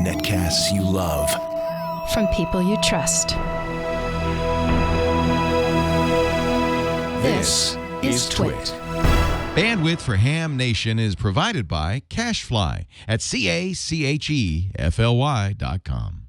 Netcasts you love. From people you trust. This is TWiT. Bandwidth for Ham Nation is provided by CacheFly at CacheFly.com.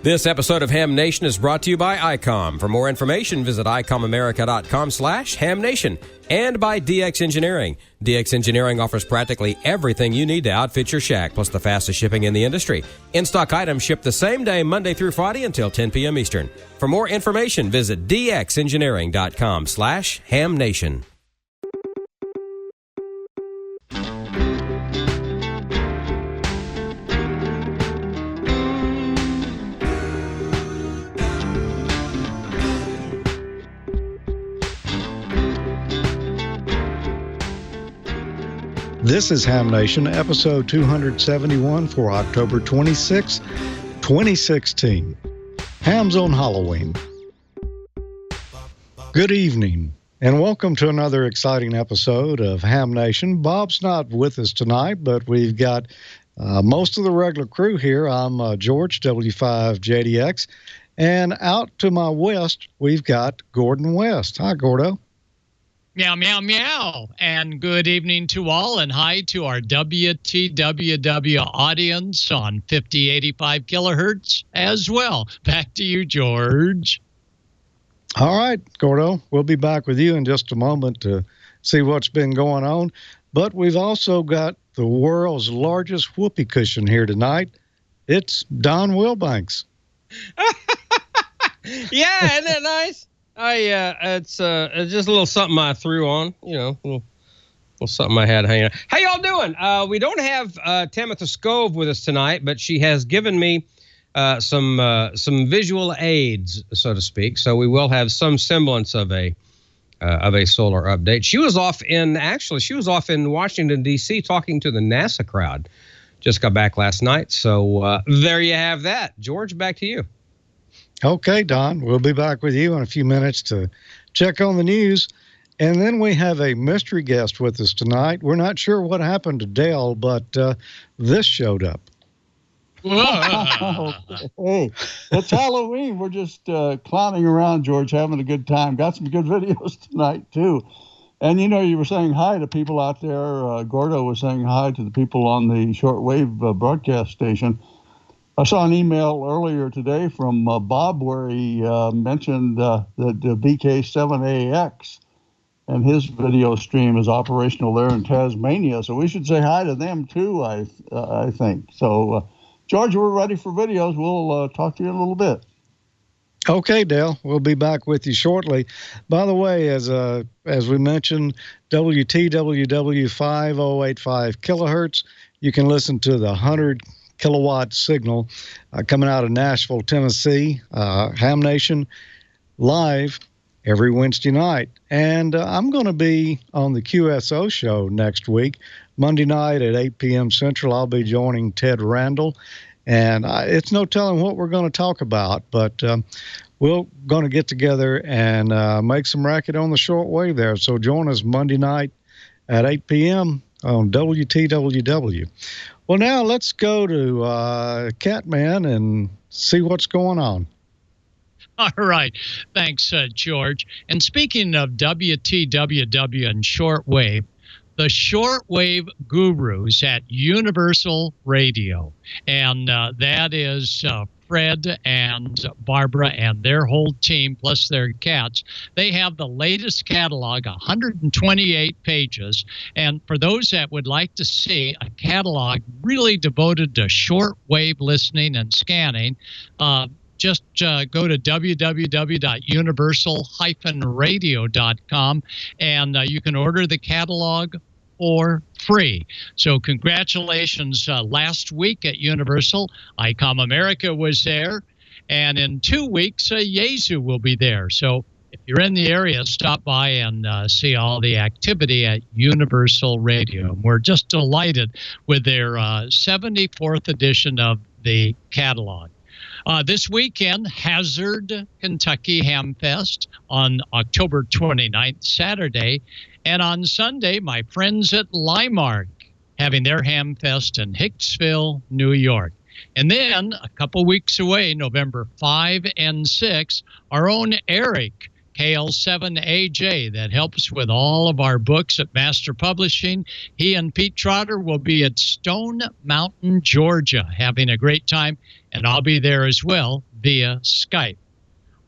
This episode of Ham Nation is brought to you by Icom. For more information, visit IcomAmerica.com/HamNation and by DX Engineering. DX Engineering offers practically everything you need to outfit your shack, plus the fastest shipping in the industry. In-stock items ship the same day, Monday through Friday until 10 p.m. Eastern. For more information, visit DXEngineering.com/HamNation. This is Ham Nation, episode 271 for October 26, 2016. Ham's on Halloween. Good evening, and welcome to another exciting episode of Ham Nation. Bob's not with us tonight, but we've got most of the regular crew here. I'm George, W5JDX, and out to my west, we've got Gordon West. Hi, Gordo. Meow, meow, meow. And good evening to all, and hi to our WTWW audience on 5085 kilohertz as well. Back to you, George. All right, Gordo. We'll be back with you in just a moment to see what's been going on. But we've also got the world's largest whoopee cushion here tonight. It's Don Wilbanks. Yeah, isn't that nice? It's just a little something I threw on, a little something I had hanging out. How y'all doing? We don't have Tamitha Scove with us tonight, but she has given me some visual aids, so to speak. So we will have some semblance of a solar update. She was off in Washington D.C. talking to the NASA crowd. Just got back last night. So there you have that. George, back to you. Okay, Don, we'll be back with you in a few minutes to check on the news. And then we have a mystery guest with us tonight. We're not sure what happened to Dale, but this showed up. Hey, it's Halloween. We're just clowning around, George, having a good time. Got some good videos tonight, too. And, you were saying hi to people out there. Gordo was saying hi to the people on the shortwave broadcast station. I saw an email earlier today from Bob where he mentioned that the VK7AX and his video stream is operational there in Tasmania. So we should say hi to them, too, I think. So, George, we're ready for videos. We'll talk to you in a little bit. Okay, Dale. We'll be back with you shortly. By the way, as we mentioned, WTWW 5085 kilohertz. You can listen to the 100 kilowatt signal coming out of Nashville, Tennessee, Ham Nation live every Wednesday night. And I'm going to be on the QSO show next week, Monday night at 8 p.m. Central. I'll be joining Ted Randall. And it's no telling what we're going to talk about, but we're going to get together and make some racket on the shortwave there. So join us Monday night at 8 p.m. on WTWW. Well, now let's go to Catman and see what's going on. All right. Thanks, George. And speaking of WTWW and shortwave, the shortwave gurus at Universal Radio, and that is Fred and Barbara and their whole team, plus their cats. They have the latest catalog, 128 pages. And for those that would like to see a catalog really devoted to shortwave listening and scanning, just go to www.universal-radio.com, and you can order the catalog for free. So congratulations. Last week at Universal, Icom America was there, and in 2 weeks, Yezu will be there. So if you're in the area, stop by and see all the activity at Universal Radio. We're just delighted with their 74th edition of the catalog. This weekend, Hazard, Kentucky Ham Fest on October 29th, Saturday. And on Sunday, my friends at Limark having their Ham Fest in Hicksville, New York. And then a couple weeks away, November 5 and 6, our own Eric, KL7AJ, that helps with all of our books at Master Publishing. He and Pete Trotter will be at Stone Mountain, Georgia, having a great time, and I'll be there as well via Skype.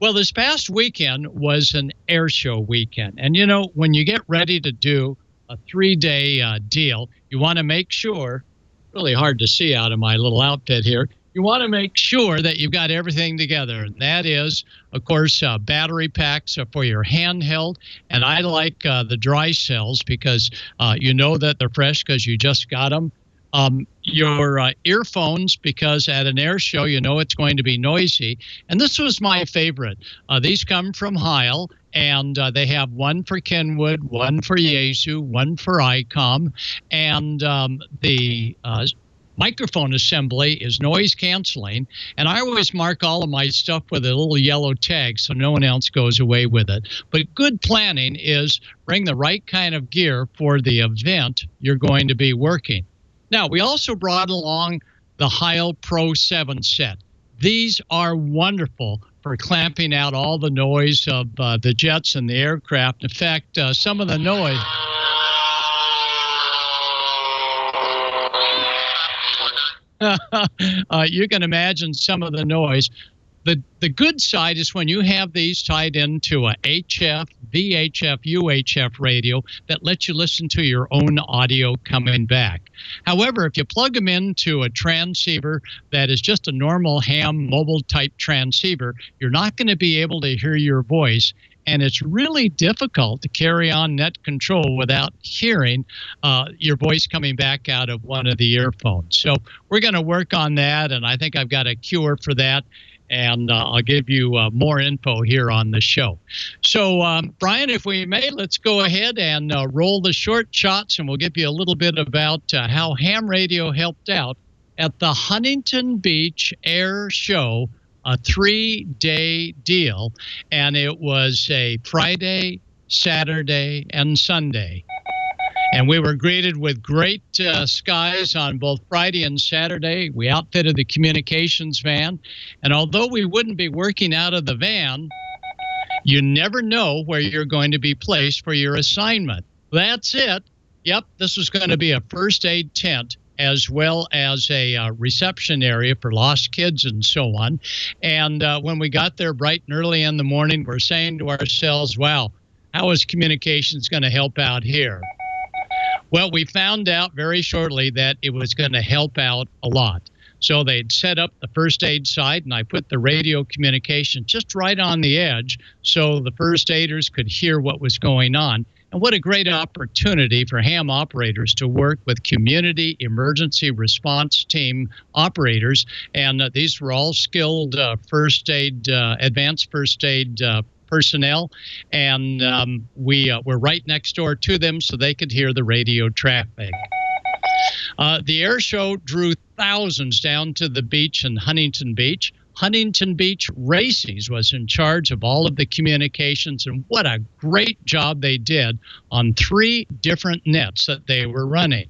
Well, this past weekend was an Airshow weekend, and you know, when you get ready to do a 3-day deal, you want to make sure, really hard to see out of my little outfit here, you want to make sure that you've got everything together. And that is, of course, battery packs for your handheld. And I like the dry cells because you know that they're fresh because you just got them. Your earphones, because at an air show, you know it's going to be noisy. And this was my favorite. These come from Heil, and they have one for Kenwood, one for Yaesu, one for Icom. And the microphone assembly is noise canceling, and I always mark all of my stuff with a little yellow tag so no one else goes away with it. But good planning is bring the right kind of gear for the event you're going to be working. Now, we also brought along the Heil Pro 7 set. These are wonderful for clamping out all the noise of the jets and the aircraft. In fact, some of the noise... you can imagine some of the noise. The good side is when you have these tied into a HF, VHF, UHF radio that lets you listen to your own audio coming back. However, if you plug them into a transceiver that is just a normal ham mobile type transceiver, you're not going to be able to hear your voice. And it's really difficult to carry on net control without hearing your voice coming back out of one of the earphones. So we're going to work on that, and I think I've got a cure for that, and I'll give you more info here on the show. So, Brian, if we may, let's go ahead and roll the short shots, and we'll give you a little bit about how ham radio helped out at the Huntington Beach Air Show, a 3-day deal, and it was a Friday, Saturday, and Sunday. And we were greeted with great skies on both Friday and Saturday. We outfitted the communications van, and although we wouldn't be working out of the van, you never know where you're going to be placed for your assignment. That's it. Yep, this was going to be a first aid tent, as well as a reception area for lost kids and so on. And when we got there bright and early in the morning, we're saying to ourselves, wow, how is communications going to help out here? Well, we found out very shortly that it was going to help out a lot. So they'd set up the first aid side, and I put the radio communication just right on the edge so the first aiders could hear what was going on. And what a great opportunity for ham operators to work with community emergency response team operators. And these were all skilled first aid, advanced first aid personnel. And we were right next door to them so they could hear the radio traffic. The air show drew thousands down to the beach in Huntington Beach. Huntington Beach Races was in charge of all of the communications, and what a great job they did on 3 different nets that they were running.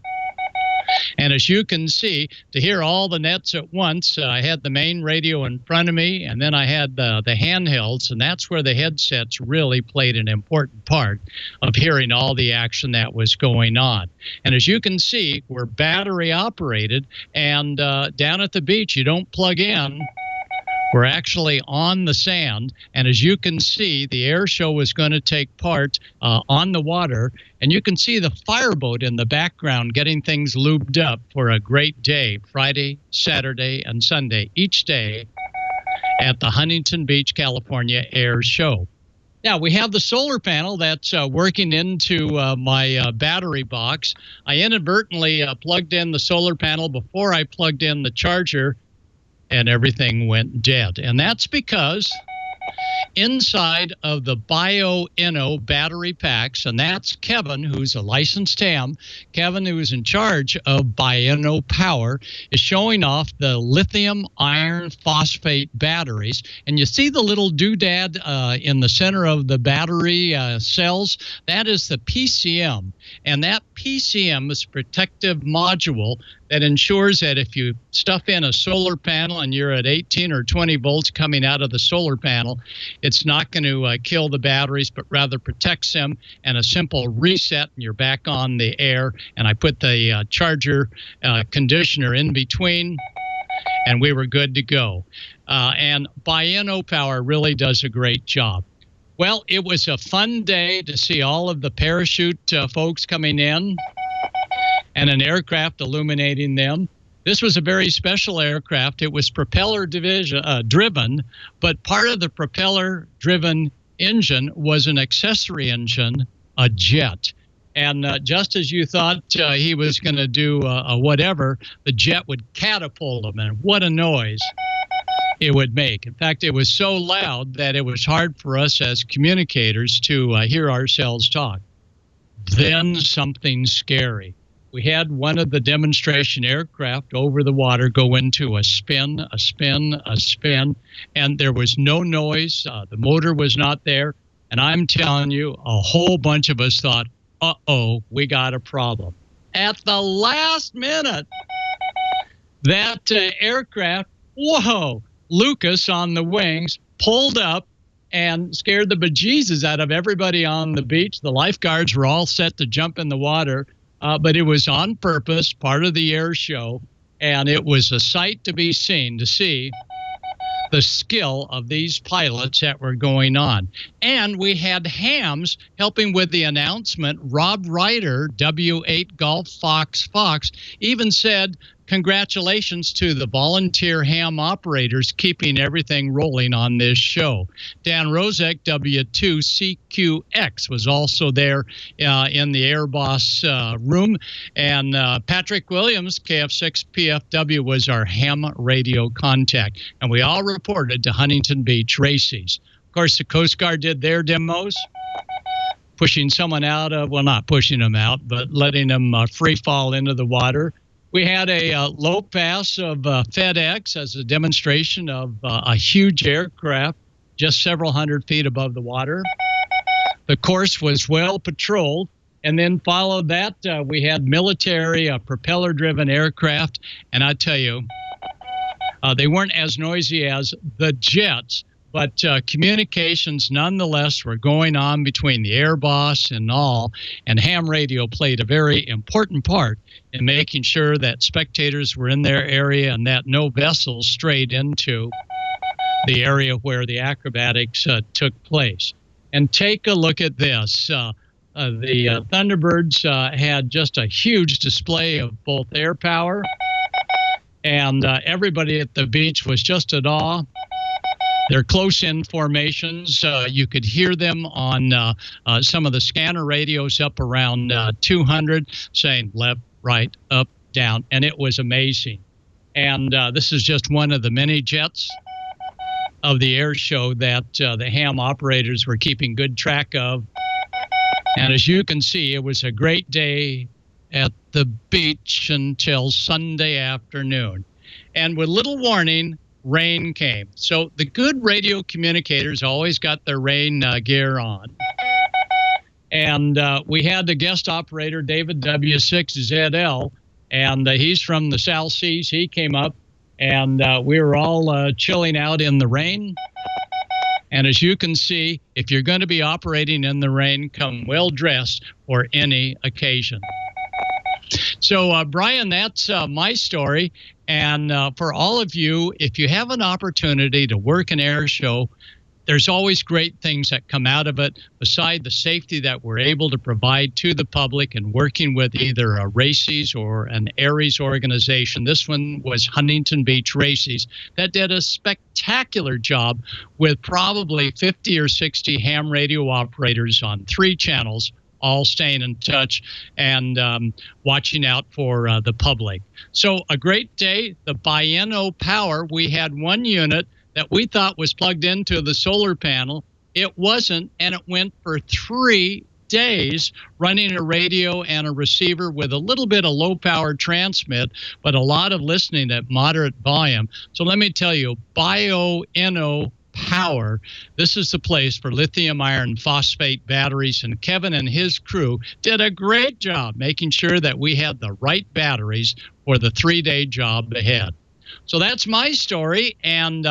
And as you can see, to hear all the nets at once, I had the main radio in front of me, and then I had the handhelds, and that's where the headsets really played an important part of hearing all the action that was going on. And as you can see, we're battery operated, and down at the beach, you don't plug in. We're actually on the sand, and as you can see, the air show is going to take part on the water, and you can see the fireboat in the background getting things lubed up for a great day, Friday, Saturday, and Sunday, each day at the Huntington Beach, California Air Show. Now, we have the solar panel that's working into my battery box. I inadvertently plugged in the solar panel before I plugged in the charger, and everything went dead. And that's because inside of the Bio-Inno battery packs, and that's Kevin, who's a licensed ham. Kevin, who is in charge of Bio-Inno Power, is showing off the lithium iron phosphate batteries. And you see the little doodad in the center of the battery cells? That is the PCM. And that PCM is a protective module that ensures that if you stuff in a solar panel and you're at 18 or 20 volts coming out of the solar panel, it's not going to kill the batteries, but rather protects them. And a simple reset, and you're back on the air. And I put the charger conditioner in between, and we were good to go. And Bio-Inno Power really does a great job. Well, it was a fun day to see all of the parachute folks coming in and an aircraft illuminating them. This was a very special aircraft. It was propeller driven, but part of the propeller-driven engine was an accessory engine, a jet. And just as you thought he was going to do a whatever, the jet would catapult him, and what a noise it would make. In fact, it was so loud that it was hard for us as communicators to hear ourselves talk. Then something scary. We had one of the demonstration aircraft over the water go into a spin, and there was no noise. The motor was not there. And I'm telling you, a whole bunch of us thought, uh-oh, we got a problem. At the last minute, that aircraft, whoa, Lucas on the wings pulled up and scared the bejesus out of everybody on the beach. The lifeguards were all set to jump in the water, but it was on purpose, part of the air show, and it was a sight to be seen, to see the skill of these pilots that were going on. And we had hams helping with the announcement. Rob Ryder, W8 Golf Fox, even said, congratulations to the volunteer ham operators keeping everything rolling on this show. Dan Rozek, W2CQX, was also there in the Air Boss room. And Patrick Williams, KF6PFW, was our ham radio contact. And we all reported to Huntington Beach Races. Of course, the Coast Guard did their demos, pushing someone out of, well, not pushing them out, but letting them free fall into the water. We had a low pass of FedEx as a demonstration of a huge aircraft just several hundred feet above the water. The course was well patrolled, and then followed that, we had military propeller-driven aircraft, and I tell you, they weren't as noisy as the jets, but communications nonetheless were going on between the Air Boss and all, and ham radio played a very important part in making sure that spectators were in their area and that no vessels strayed into the area where the acrobatics took place. And take a look at this. The Thunderbirds had just a huge display of both air power, and everybody at the beach was just at awe. They're close-in formations. You could hear them on some of the scanner radios up around 200 saying left, right, up, down, and it was amazing. And this is just one of the many jets of the air show that the ham operators were keeping good track of. And as you can see, it was a great day at the beach until Sunday afternoon. And with little warning, rain came. So the good radio communicators always got their rain gear on. And we had the guest operator, David W6ZL, and he's from the South Seas. He came up, and we were all chilling out in the rain. And as you can see, if you're going to be operating in the rain, come well-dressed for any occasion. So, Brian, that's my story. And for all of you, if you have an opportunity to work an air show, there's always great things that come out of it, beside the safety that we're able to provide to the public and working with either a Races or an Aries organization. This one was Huntington Beach Races that did a spectacular job with probably 50 or 60 ham radio operators on 3 channels, all staying in touch and watching out for the public. So a great day. The Bio-Inno Power, we had one unit that we thought was plugged into the solar panel. It wasn't, and it went for 3 days running a radio and a receiver with a little bit of low power transmit, but a lot of listening at moderate volume. So let me tell you, BioNO Power, this is the place for lithium iron phosphate batteries, and Kevin and his crew did a great job making sure that we had the right batteries for the 3-day job ahead. So that's my story, and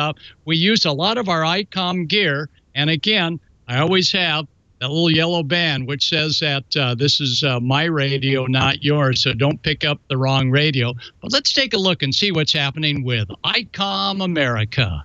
we use a lot of our Icom gear, and again, I always have that little yellow band which says that this is my radio, not yours, so don't pick up the wrong radio. But let's take a look and see what's happening with Icom America.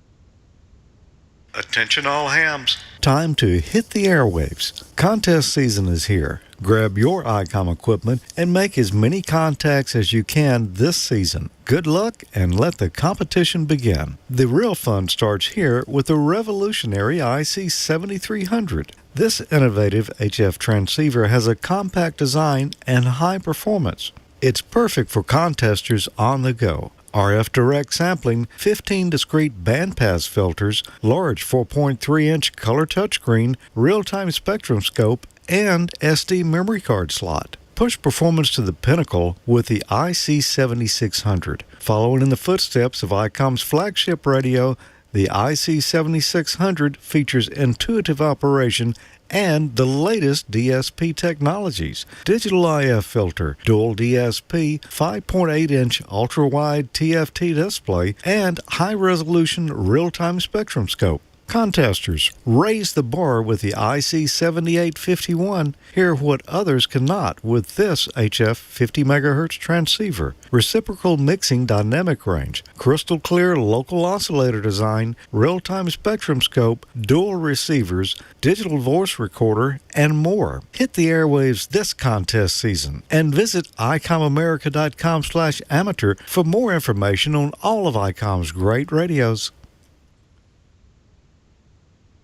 Attention all hams. Time to hit the airwaves. Contest season is here. Grab your Icom equipment and make as many contacts as you can this season. Good luck and let the competition begin. The real fun starts here with the revolutionary IC7300. This innovative HF transceiver has a compact design and high performance. It's perfect for contesters on the go. RF direct sampling, 15 discrete bandpass filters, large 4.3-inch color touchscreen, real-time spectrum scope, and SD memory card slot. Push performance to the pinnacle with the IC7600. Following in the footsteps of Icom's flagship radio, the IC7600 features intuitive operation and the latest DSP technologies. Digital IF filter, dual DSP, 5.8-inch ultra-wide TFT display, and high-resolution real-time spectrum scope. Contesters, raise the bar with the IC7851. Hear what others cannot with this HF 50 MHz transceiver. Reciprocal mixing dynamic range, crystal clear local oscillator design, real-time spectrum scope, dual receivers, digital voice recorder, and more. Hit the airwaves this contest season and visit icomamerica.com/amateur for more information on all of Icom's great radios.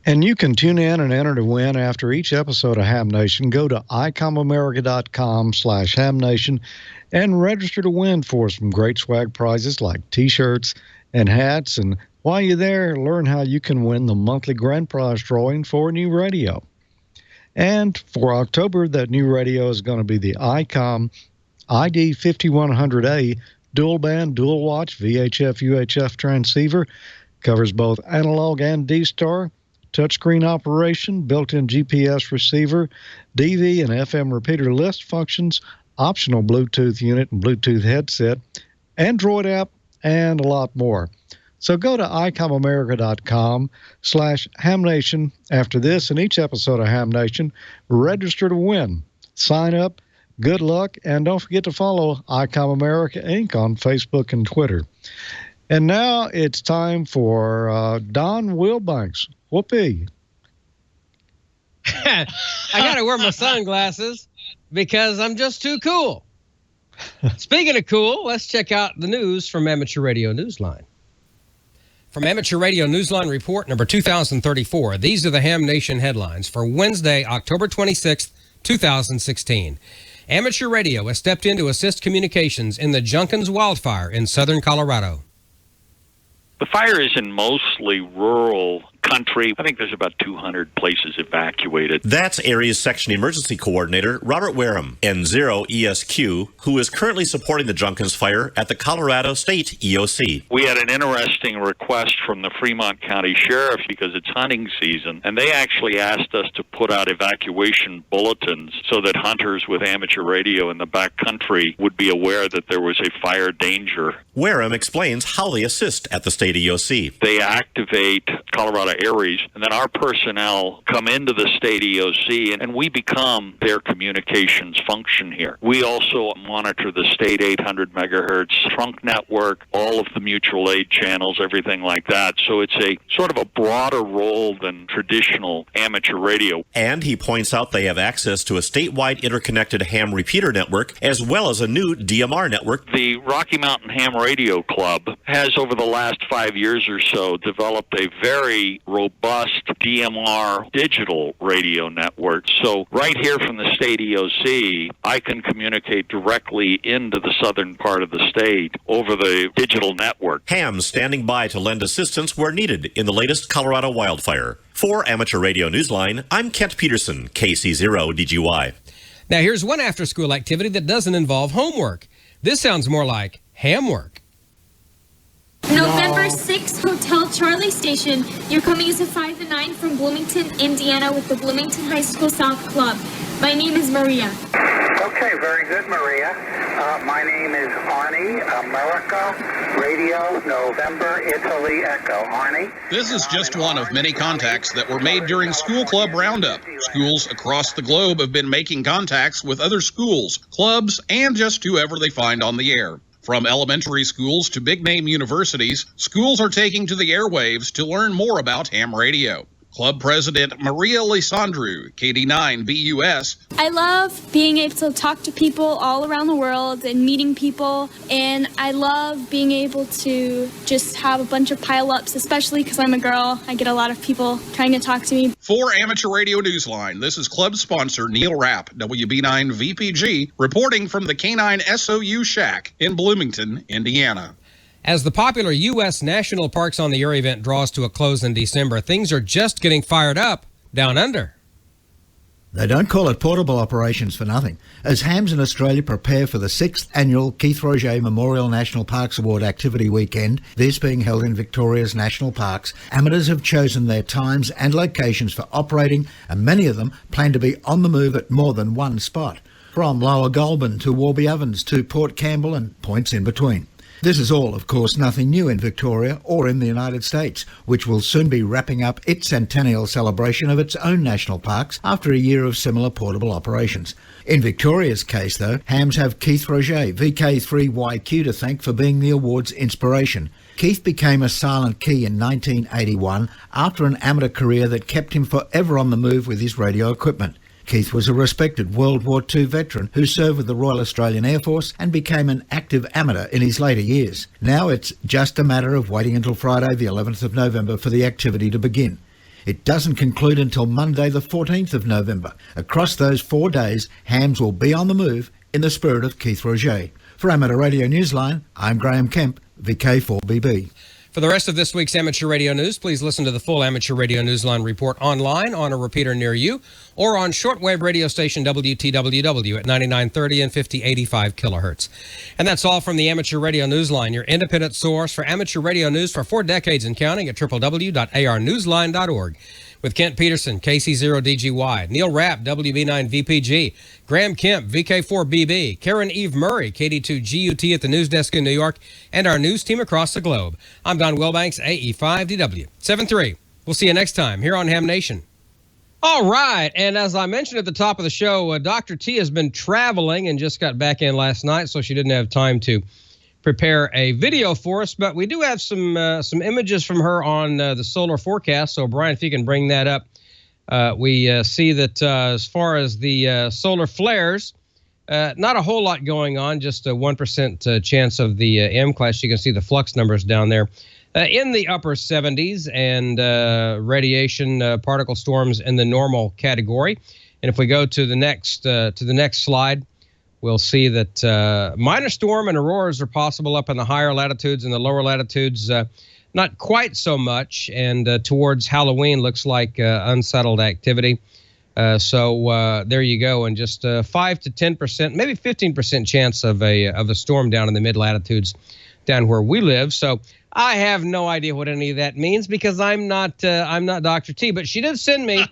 And you can tune in and enter to win after each episode of Ham Nation. Go to icomamerica.com/hamnation and register to win for some great swag prizes like T-shirts and hats. And while you're there, learn how you can win the monthly grand prize drawing for a new radio. And for October, that new radio is going to be the Icom ID5100A dual band, dual watch VHF UHF transceiver. Covers both analog and D-Star. Touchscreen operation, built-in GPS receiver, DV and FM repeater list functions, optional Bluetooth unit and Bluetooth headset, Android app, and a lot more. So go to icomamerica.com/hamnation after this and each episode of Ham Nation. Register to win. Sign up. Good luck. And don't forget to follow Icom America Inc. on Facebook and Twitter. And now it's time for Don Wilbanks. Whoopee. I got to wear my sunglasses because I'm just too cool. Speaking of cool, let's check out the news from Amateur Radio Newsline. From Amateur Radio Newsline Report number 2034, these are the Ham Nation headlines for Wednesday, October 26th, 2016. Amateur Radio has stepped in to assist communications in the Junkins wildfire in southern Colorado. The fire is in mostly rural country. I think there's about 200 places evacuated. That's Area's Section Emergency Coordinator Robert Wareham, N0ESQ, who is currently supporting the Junkins fire at the Colorado State EOC. We had an interesting request from the Fremont County Sheriff because it's hunting season, and they actually asked us to put out evacuation bulletins so that hunters with amateur radio in the back country would be aware that there was a fire danger. Wareham explains how they assist at the State EOC. They activate Colorado Aries, and then our personnel come into the State EOC, and we become their communications function here. We also monitor the State 800 megahertz trunk network, all of the mutual aid channels, everything like that. So it's a sort of a broader role than traditional amateur radio. And he points out they have access to a statewide interconnected ham repeater network, as well as a new DMR network. The Rocky Mountain Ham Radio Club has, over the last 5 years or so, developed a very robust DMR digital radio network. So right here from the state EOC, I can communicate directly into the southern part of the state over the digital network. Ham standing by to lend assistance where needed in the latest Colorado wildfire. For Amateur Radio Newsline, I'm Kent Peterson, KC0DGY. Now here's one after-school activity that doesn't involve homework. This sounds more like ham work. November 6th, Hotel Charlie Station. You're coming as a 5 and 9 from Bloomington, Indiana with the Bloomington High School South Club. My name is Maria. Okay, very good, Maria. My name is Arnie, America, Radio, November, Italy, Echo. Arnie? This is just one of many contacts that were made during School Club Roundup. Schools across the globe have been making contacts with other schools, clubs, and just whoever they find on the air. From elementary schools to big-name universities, schools are taking to the airwaves to learn more about ham radio. Club President Maria Lisandru, KD9BUS. I love being able to talk to people all around the world and meeting people, and I love being able to just have a bunch of pile-ups, especially because I'm a girl. I get a lot of people trying to talk to me. For Amateur Radio Newsline, this is club sponsor Neil Rapp, WB9VPG, reporting from the K9 SOU Shack in Bloomington, Indiana. As the popular U.S. National Parks on the Air event draws to a close in December, things are just getting fired up down under. They don't call it portable operations for nothing. As hams in Australia prepare for the 6th annual Keith Roger Memorial National Parks Award activity weekend, this being held in Victoria's national parks, amateurs have chosen their times and locations for operating, and many of them plan to be on the move at more than one spot, from Lower Goulburn to Warby Ovens to Port Campbell and points in between. This is all, of course, nothing new in Victoria or in the United States, which will soon be wrapping up its centennial celebration of its own national parks after a year of similar portable operations. In Victoria's case, though, hams have Keith Roger, VK3YQ, to thank for being the award's inspiration. Keith became a silent key in 1981 after an amateur career that kept him forever on the move with his radio equipment. Keith was a respected World War II veteran who served with the Royal Australian Air Force and became an active amateur in his later years. Now it's just a matter of waiting until Friday the 11th of November for the activity to begin. It doesn't conclude until Monday the 14th of November. Across those 4 days, hams will be on the move in the spirit of Keith Roger. For Amateur Radio Newsline, I'm Graham Kemp, VK4BB. For the rest of this week's Amateur Radio News, please listen to the full Amateur Radio Newsline report online on a repeater near you or on shortwave radio station WTWW at 9930 and 5085 kilohertz. And that's all from the Amateur Radio Newsline, your independent source for amateur radio news for 4 decades and counting at www.arnewsline.org. With Kent Peterson, KC0DGY, Neil Rapp, WB9VPG, Graham Kemp, VK4BB, Karen Eve Murray, KD2GUT at the news desk in New York, and our news team across the globe. I'm Don Wilbanks, AE5DW. 7-3. We'll see you next time here on Ham Nation. All right, and as I mentioned at the top of the show, Dr. T has been traveling and just got back in last night, so she didn't have time to prepare a video for us, but we do have some images from her on the solar forecast. So Brian, if you can bring that up, we see that as far as the solar flares, not a whole lot going on, just a 1% chance of the M-class. You can see the flux numbers down there in the upper 70s, and radiation particle storms in the normal category. And if we go to the next slide, we'll see that minor storm and auroras are possible up in the higher latitudes, and the lower latitudes not quite so much. And towards Halloween looks like unsettled activity. So there you go, and just 5 to 10%, maybe 15% chance of a storm down in the mid latitudes, down where we live. So I have no idea what any of that means because I'm not Dr. T. But she did send me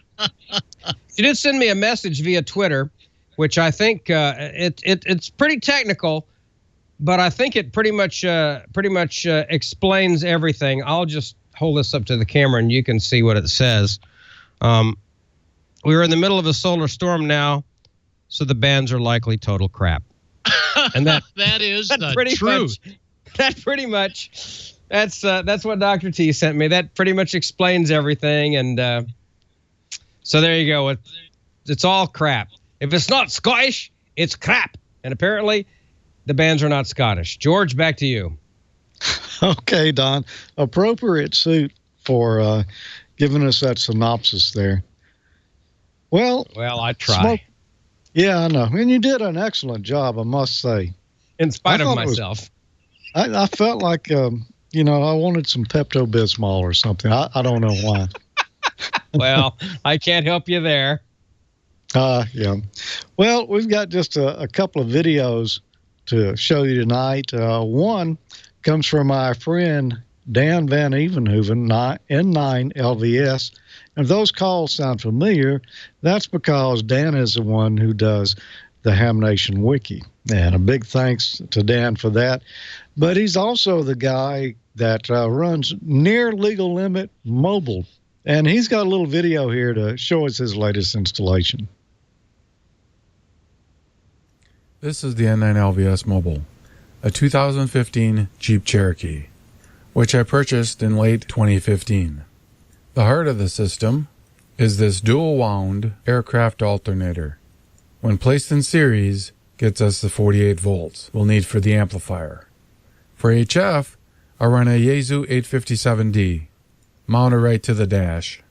a message via Twitter, which I think it's pretty technical, but I think it pretty much explains everything. I'll just hold this up to the camera and you can see what it says. We're in the middle of a solar storm now, so the bands are likely total crap. And that is the truth. That's what Dr. T sent me. That pretty much explains everything. And so there you go. It's all crap. If it's not Scottish, it's crap. And apparently, the bands are not Scottish. George, back to you. Okay, Don. Appropriate suit for giving us that synopsis there. Well, I try. Yeah, I know. And you did an excellent job, I must say. In spite of myself. I felt like, I wanted some Pepto-Bismol or something. I don't know why. Well, I can't help you there. Yeah. Well, we've got just a couple of videos to show you tonight. One comes from our friend Dan Van Evenhoven, N9 LVS. And if those calls sound familiar, that's because Dan is the one who does the Ham Nation Wiki. And a big thanks to Dan for that. But he's also the guy that runs Near Legal Limit Mobile. And he's got a little video here to show us his latest installation. This is the N9 LVS Mobile, a 2015 Jeep Cherokee, which I purchased in late 2015. The heart of the system is this dual-wound aircraft alternator. When placed in series, gets us the 48 volts we'll need for the amplifier. For HF, I run a Yaesu 857D, mounted right to the dash,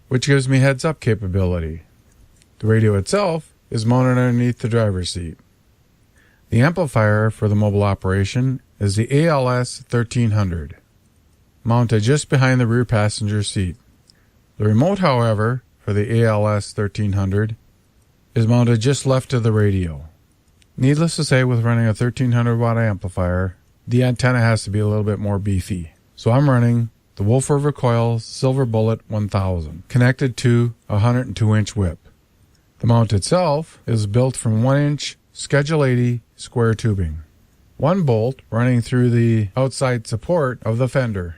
which gives me heads-up capability. The radio itself is mounted underneath the driver's seat. The amplifier for the mobile operation is the ALS 1300, mounted just behind the rear passenger seat. The remote, however, for the ALS 1300 is mounted just left of the radio. Needless to say, with running a 1300 watt amplifier, the antenna has to be a little bit more beefy. So I'm running the Wolf River Coil Silver Bullet 1000, connected to a 102-inch whip. The mount itself is built from 1-inch Schedule 80 square tubing. One bolt running through the outside support of the fender.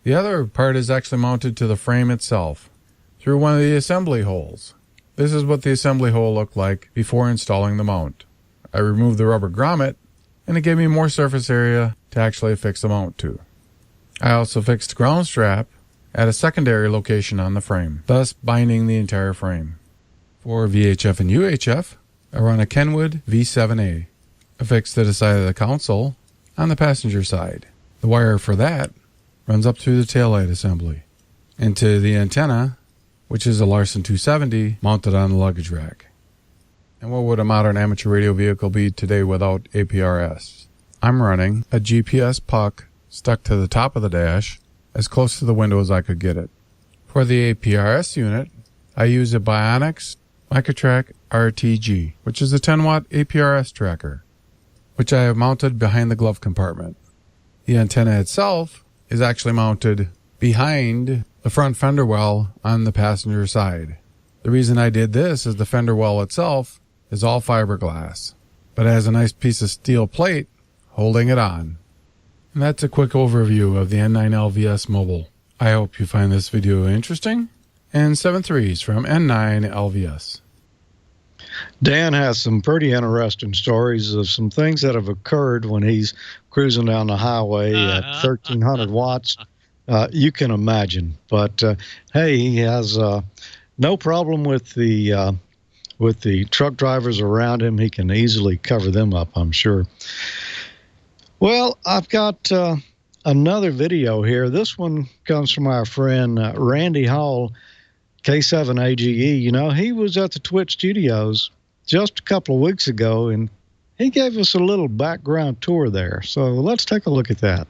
The other part is actually mounted to the frame itself through one of the assembly holes. This is what the assembly hole looked like before installing the mount. I removed the rubber grommet, and it gave me more surface area to actually affix the mount to. I also fixed the ground strap at a secondary location on the frame, thus binding the entire frame. For VHF and UHF, I run a Kenwood V7A, affixed to the side of the console on the passenger side. The wire for that runs up through the taillight assembly into the antenna, which is a Larson 270 mounted on the luggage rack. And what would a modern amateur radio vehicle be today without APRS? I'm running a GPS puck stuck to the top of the dash as close to the window as I could get it. For the APRS unit, I use a Bionics Microtrack RTG, which is a 10-watt APRS tracker, which I have mounted behind the glove compartment. The antenna itself is actually mounted behind the front fender well on the passenger side. The reason I did this is the fender well itself is all fiberglass, but it has a nice piece of steel plate holding it on. And that's a quick overview of the N9 LVS Mobile. I hope you find this video interesting. And 7.3s from N9 LVS. Dan has some pretty interesting stories of some things that have occurred when he's cruising down the highway at 1,300 watts. You can imagine. But, hey, he has no problem with the truck drivers around him. He can easily cover them up, I'm sure. Well, I've got another video here. This one comes from our friend Randy Hall, K7AGE. You know, he was at the TWiT Studios just a couple of weeks ago, and he gave us a little background tour there. So let's take a look at that.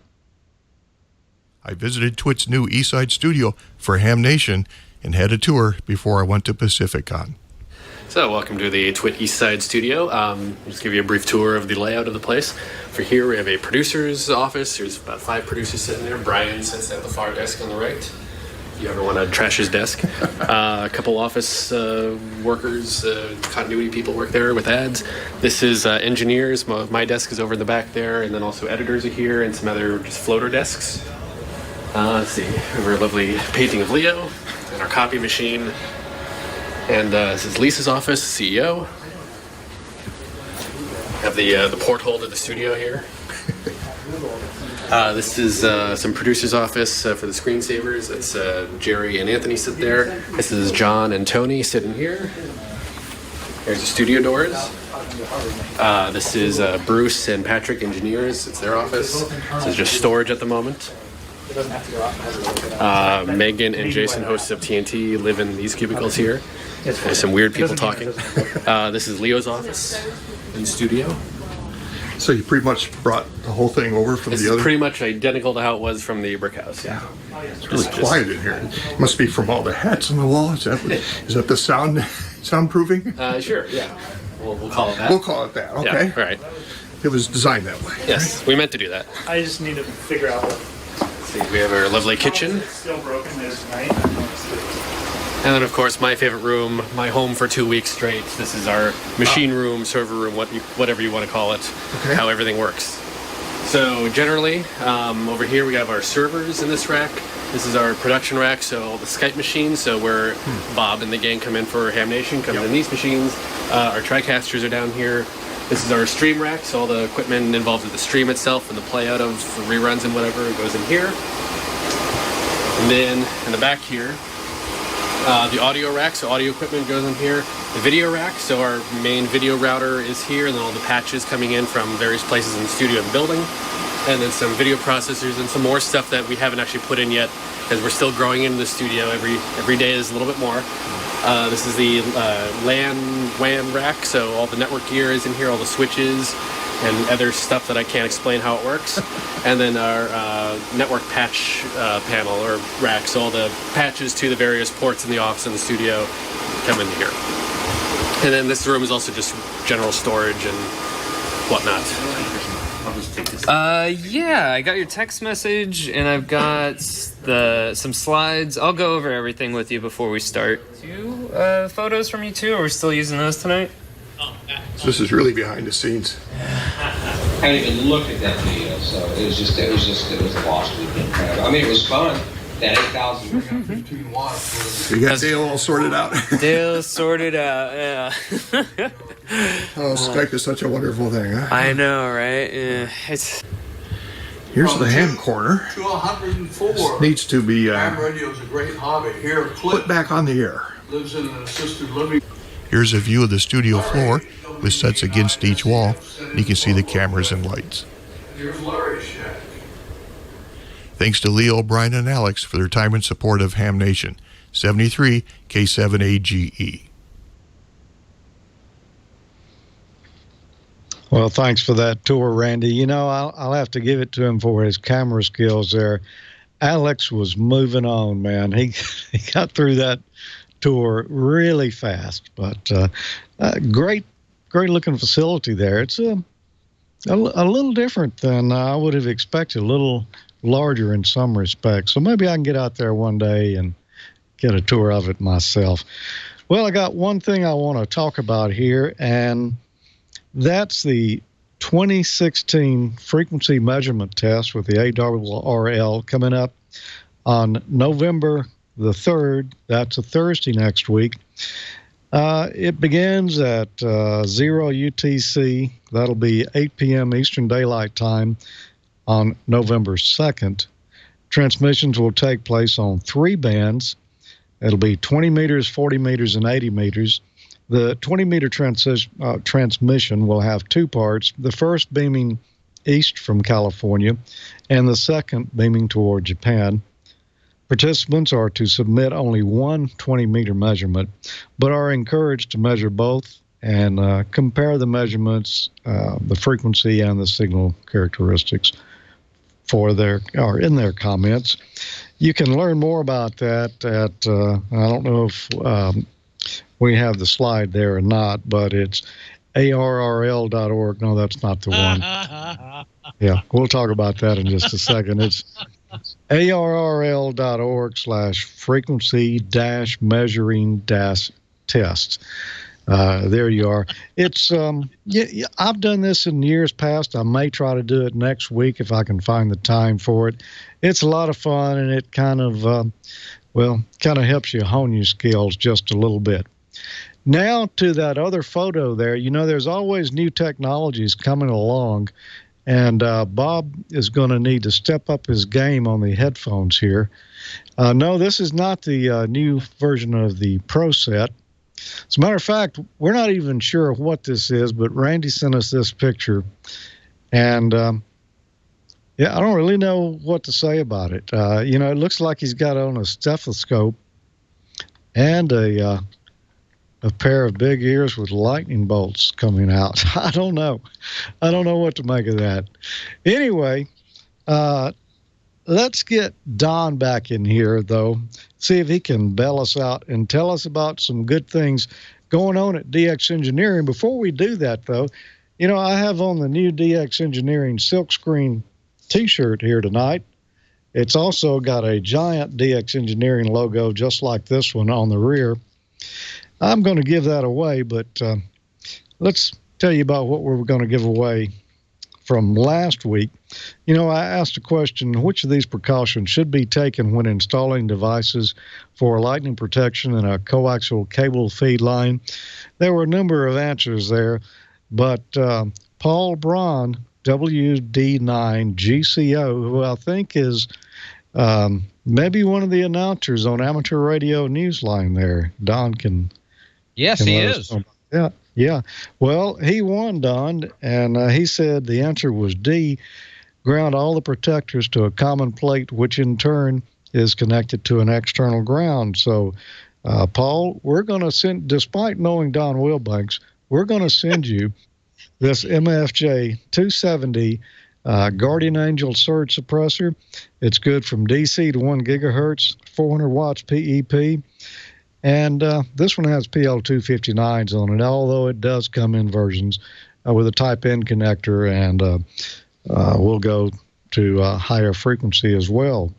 I visited TWiT's new Eastside studio for Ham Nation and had a tour before I went to PacificCon. So welcome to the TWiT Eastside studio. I'll just give you a brief tour of the layout of the place. For here we have a producer's office. There's about 5 producers sitting there. Brian sits at the far desk on the right. If you ever want to trash his desk. A couple office workers, continuity people work there with ads. This is engineers. My desk is over in the back there, and then also editors are here and some other just floater desks. Let's see. We have a lovely painting of Leo and our copy machine. And this is Lisa's office, CEO. Have the porthole to the studio here. This is some producer's office for the screensavers. That's Jerry and Anthony sit there. This is John and Tony sitting here. There's the studio doors. This is Bruce and Patrick, engineers. It's their office. This is just storage at the moment. It doesn't have to go out. Megan and Jason, hosts of TNT, live in these cubicles here. There's some weird people talking. This is Leo's office and studio. So you pretty much brought the whole thing over from the other? It's pretty much identical to how it was from the brick house, yeah. It's really quiet in here. It must be from all the hats on the wall. Is that the soundproofing? Sure, yeah. We'll call it that. We'll call it that, okay. Yeah, all right. It was designed that way. Yes, right? we meant to do that. I just need to figure out what... See, we have our lovely kitchen. It's still broken this night. And then, of course, my favorite room, my home for 2 weeks straight. This is our machine room, server room, whatever you want to call it, how everything works. So generally, over here we have our servers in this rack. This is our production rack, so all the Skype machines, so where Bob and the gang come in for Ham Nation, comes in these machines. Our TriCasters are down here. This is our stream rack, so all the equipment involved with the stream itself and the playout of reruns and whatever goes in here. And then in the back here, the audio rack, so audio equipment goes in here. The video rack, so our main video router is here, and then all the patches coming in from various places in the studio and building. And then some video processors and some more stuff that we haven't actually put in yet, because we're still growing into the studio. Every day is a little bit more. This is the WAN rack, so all the network gear is in here, all the switches and other stuff that I can't explain how it works. And then our network patch panel or rack, so all the patches to the various ports in the office and the studio come into here. And then this room is also just general storage and whatnot. Yeah, I got your text message and I've got some slides. I'll go over everything with you before we start. Photos from you too? Are we still using those tonight? This is really behind the scenes. I didn't even look at that video, so it was a lost weekend. I mean, it was fun. That 8,315 watts. You got Dale all sorted out. Dale sorted out, yeah. Oh, Skype is such a wonderful thing, huh? I know, right? Yeah, Here's the ham corner. To 104. Needs to be ham radio is a great hobby. Here, put back on the air. Lives in an assisted living. Here's a view of the studio floor with sets against each wall. You can see the cameras and lights. Here's Larry's shack. Thanks to Leo, Brian, and Alex for their time and support of Ham Nation. 73 K7AGE. Well, thanks for that tour, Randy. You know, I'll have to give it to him for his camera skills there. Alex was moving on, man. He got through that tour really fast, but great looking facility there. It's a little different than I would have expected, a little larger in some respects. So maybe I can get out there one day and get a tour of it myself. Well, I got one thing I want to talk about here, and that's the 2016 frequency measurement test with the ARRL coming up on November the 3rd. That's a Thursday next week. It begins at 0 UTC. That'll be 8 p.m. Eastern Daylight Time on November 2nd. Transmissions will take place on 3 bands. It'll be 20 meters, 40 meters, and 80 meters. The 20-meter transmission will have 2 parts, the first beaming east from California and the second beaming toward Japan. Participants are to submit only one 20-meter measurement, but are encouraged to measure both and compare the measurements, the frequency, and the signal characteristics in their comments. You can learn more about that at, I don't know if we have the slide there or not, but it's arrl.org. No, that's not the one. Yeah, we'll talk about that in just a second. It's arrl.org/frequency-measuring-test. There you are. It's I've done this in years past. I may try to do it next week if I can find the time for it. It's a lot of fun, and it kind of helps you hone your skills just a little bit. Now to that other photo there. You know, there's always new technologies coming along, and Bob is going to need to step up his game on the headphones here. No, this is not the new version of the Pro Set. As a matter of fact, we're not even sure what this is, but Randy sent us this picture, and Yeah, I don't really know what to say about it. It looks like he's got on a stethoscope and a pair of big ears with lightning bolts coming out. I don't know. I don't know what to make of that. Anyway, let's get Don back in here, though, see if he can bail us out and tell us about some good things going on at DX Engineering. Before we do that, though, I have on the new DX Engineering silkscreen T-shirt here tonight. It's also got a giant DX Engineering logo just like this one on the rear. I'm going to give that away, but let's tell you about what we're going to give away from last week. I asked a question, which of these precautions should be taken when installing devices for lightning protection in a coaxial cable feed line? There were a number of answers there, but Paul Braun, WD9GCO, who I think is maybe one of the announcers on amateur radio newsline there. Don can... Yes, he is. Yeah. Well, he won, Don, and he said the answer was D, ground all the protectors to a common plate, which in turn is connected to an external ground. So, Paul, we're going to send, despite knowing Don Wilbanks, we're going to send you this MFJ 270 Guardian Angel surge suppressor. It's good from DC to 1 gigahertz, 400 watts PEP. And this one has PL259s on it, although it does come in versions with a Type N connector, and will go to higher frequency as well.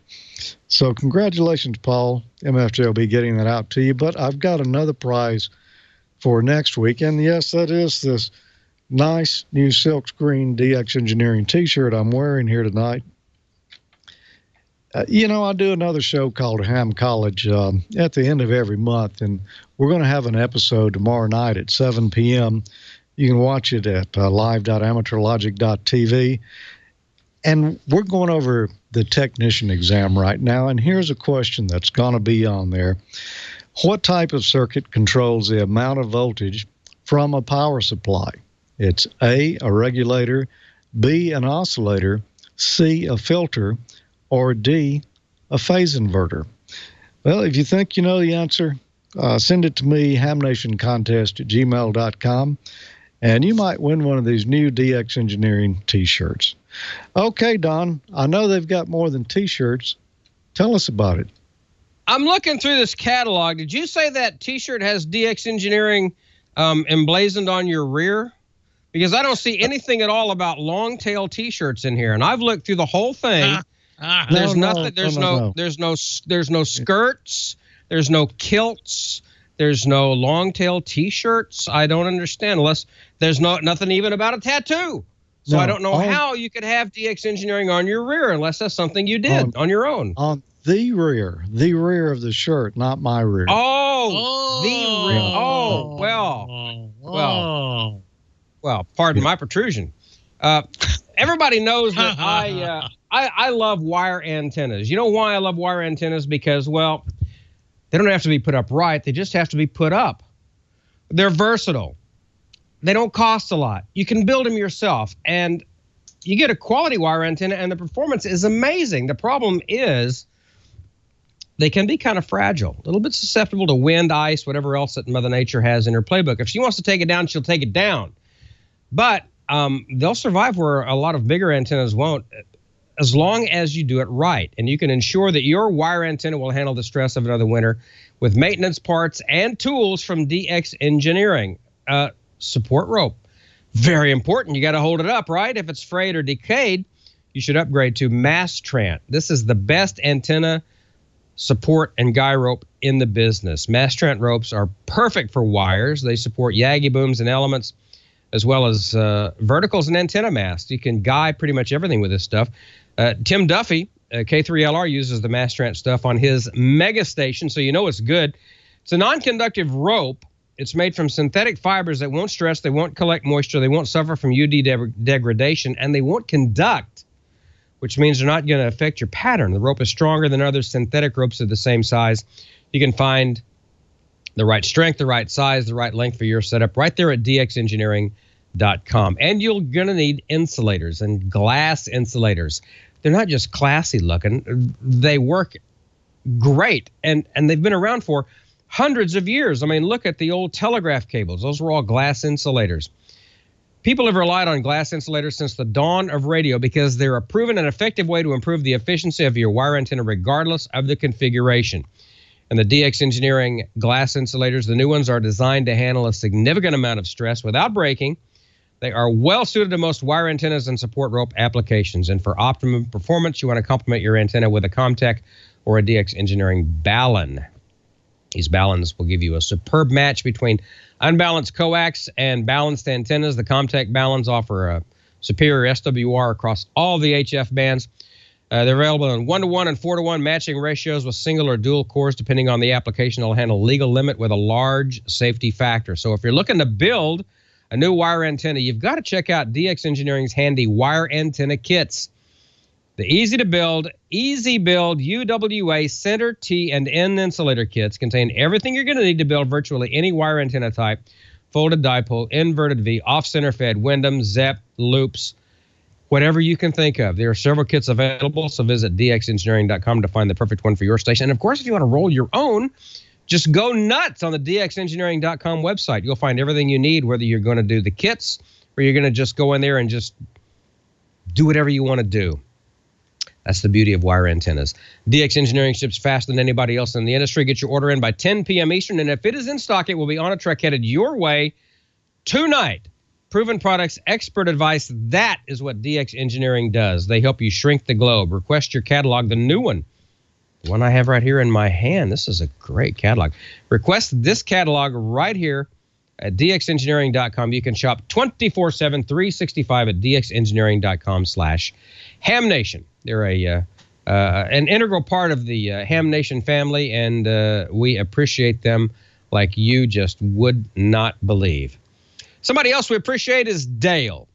So congratulations, Paul. MFJ will be getting that out to you. But I've got another prize for next week. And, yes, that is this nice new silkscreen DX Engineering T-shirt I'm wearing here tonight. I do another show called Ham College at the end of every month, and we're going to have an episode tomorrow night at 7 p.m. You can watch it at live.amateurlogic.tv. And we're going over the technician exam right now, and here's a question that's going to be on there. What type of circuit controls the amount of voltage from a power supply? It's A, a regulator, B, an oscillator, C, a filter, or D, a phase inverter? Well, if you think you know the answer, send it to me, hamnationcontest@gmail.com, and you might win one of these new DX Engineering T-shirts. Okay, Don, I know they've got more than T-shirts. Tell us about it. I'm looking through this catalog. Did you say that T-shirt has DX Engineering emblazoned on your rear? Because I don't see anything at all about long tail T-shirts in here, and I've looked through the whole thing. There's nothing. There's no skirts. There's no kilts. There's no long tail T-shirts. I don't understand, unless there's nothing even about a tattoo. So I don't know how you could have DX Engineering on your rear unless that's something you did on your own. On the rear of the shirt, not my rear. The rear. Well, pardon my protrusion. Everybody knows that I love wire antennas. You know why I love wire antennas? Because, well, they don't have to be put up right. They just have to be put up. They're versatile. They don't cost a lot. You can build them yourself, and you get a quality wire antenna, and the performance is amazing. The problem is they can be kind of fragile, a little bit susceptible to wind, ice, whatever else that Mother Nature has in her playbook. If she wants to take it down, she'll take it down. But they'll survive where a lot of bigger antennas won't, as long as you do it right. And you can ensure that your wire antenna will handle the stress of another winter with maintenance parts and tools from DX Engineering. Support rope, very important. You got to hold it up, right? If it's frayed or decayed, you should upgrade to Mastrant. This is the best antenna support and guy rope in the business. Mastrant ropes are perfect for wires. They support Yagi booms and elements, as well as verticals and antenna masts. You can guy pretty much everything with this stuff. Tim Duffy, K3LR, uses the Mastrant stuff on his mega station, so you know it's good. It's a non-conductive rope. It's made from synthetic fibers that won't stress, they won't collect moisture, they won't suffer from UV degradation, and they won't conduct, which means they're not going to affect your pattern. The rope is stronger than other synthetic ropes of the same size. You can find the right strength, the right size, the right length for your setup right there at DX Engineering. And you're going to need insulators and glass insulators. They're not just classy looking. They work great. And they've been around for hundreds of years. I mean, look at the old telegraph cables. Those were all glass insulators. People have relied on glass insulators since the dawn of radio because they're a proven and effective way to improve the efficiency of your wire antenna regardless of the configuration. And the DX Engineering glass insulators, the new ones, are designed to handle a significant amount of stress without breaking. They are well suited to most wire antennas and support rope applications. And for optimum performance, you want to complement your antenna with a Comtech or a DX Engineering Balun. These Baluns will give you a superb match between unbalanced coax and balanced antennas. The Comtech Baluns offer a superior SWR across all the HF bands. They're available in 1-to-1 and 4-to-1 matching ratios with single or dual cores, depending on the application. They'll handle legal limit with a large safety factor. So if you're looking to build a new wire antenna, you've got to check out DX Engineering's handy wire antenna kits. The easy build UWA center, T, and N insulator kits contain everything you're going to need to build virtually any wire antenna type: folded dipole, inverted V, off-center fed, Windham, ZEP, loops, whatever you can think of. There are several kits available, so visit dxengineering.com to find the perfect one for your station. And, of course, if you want to roll your own, just go nuts on the dxengineering.com website. You'll find everything you need, whether you're going to do the kits or you're going to just go in there and just do whatever you want to do. That's the beauty of wire antennas. DX Engineering ships faster than anybody else in the industry. Get your order in by 10 p.m. Eastern, and if it is in stock, it will be on a truck headed your way tonight. Proven products, expert advice. That is what DX Engineering does. They help you shrink the globe. Request your catalog, the new one. The one I have right here in my hand. This is a great catalog. Request this catalog right here at dxengineering.com. You can shop 24/7, 365 at dxengineering.com/HamNation. They're an integral part of the Ham Nation family, and we appreciate them like you just would not believe. Somebody else we appreciate is Dale.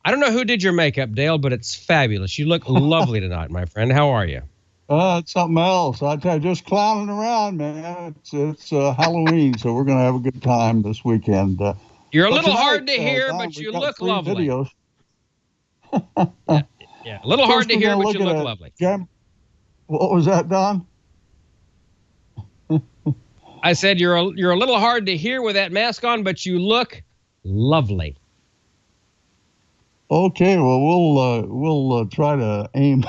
I don't know who did your makeup, Dale, but it's fabulous. You look lovely tonight, my friend. How are you? It's something else. I tell you, just clowning around, man. It's Halloween, so we're going to have a good time this weekend. You're a little hard to hear, but you look lovely. Videos. Yeah, a little hard to hear, but you look lovely. What was that, Don? I said you're a little hard to hear with that mask on, but you look lovely. Okay, well we'll try to aim